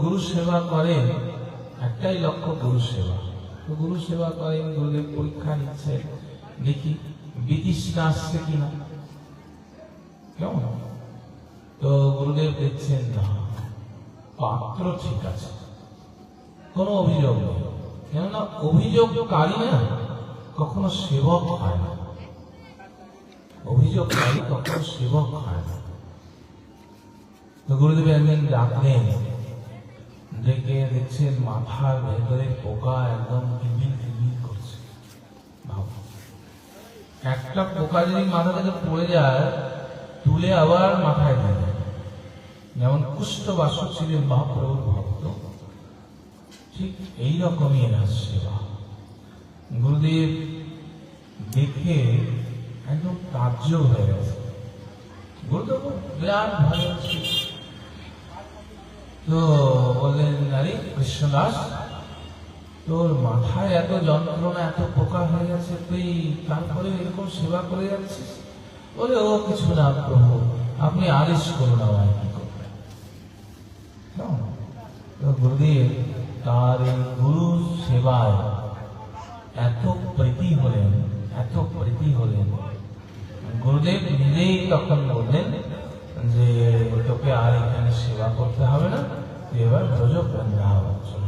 গুরু সেবা করেন, একটাই লক্ষ্য গুরু সেবা। তো গুরু সেবা করেন, গুরুদেব পরীক্ষা নিচ্ছে, দেখি বিতৃষ্ণা আসছে কিনা। কেমন? তো গুরুদেব দেখছেন না, পাত্র ঠিক আছে, কোনো অভিযোগ নেই। কেননা অভিযোগকারী না কখনো সেবক হয় না, অভিযোগকারী কখনো সেবক হয় না। তো গুরুদেব একদিন ডাকলেন, ডেকে দেখছেন মাথার ভেতরে পোকা একদম কিমিল কিমিল করছে। ভাবো, একটা পোকা যদি মাথা থেকে পড়ে যায়, তুলে আবার মাথায় দেয়। যেমন কুষ্ঠবাসক ছিলেন মহাপ্রভুর ভক্ত, ঠিক এইরকমই এনার সেবা। গুরুদেব দেখে একদম কার্য হয়ে গেছে। গুরুদেব বিরাট ভালো ছিল। তো বললেন, আরে কৃষ্ণদাস, তোর মাথায় এত যন্ত্রণা, এত পোকা হয়ে গেছে, তুই তারপরে এরকম সেবা করে যাচ্ছিস? বলে, ও কিছু না প্রভু, আপনি আদেশ করুন আমায় কি করবেন। গুরুদেব তার এই গুরু সেবায় এত প্রীতি হলেন, এত প্রীতি হলেন, গুরুদেব নিজেই তখন বললেন যে তোকে আর এখানে সেবা করতে হবে না, তুই এবার ব্রজ বৃন্দাবন চলে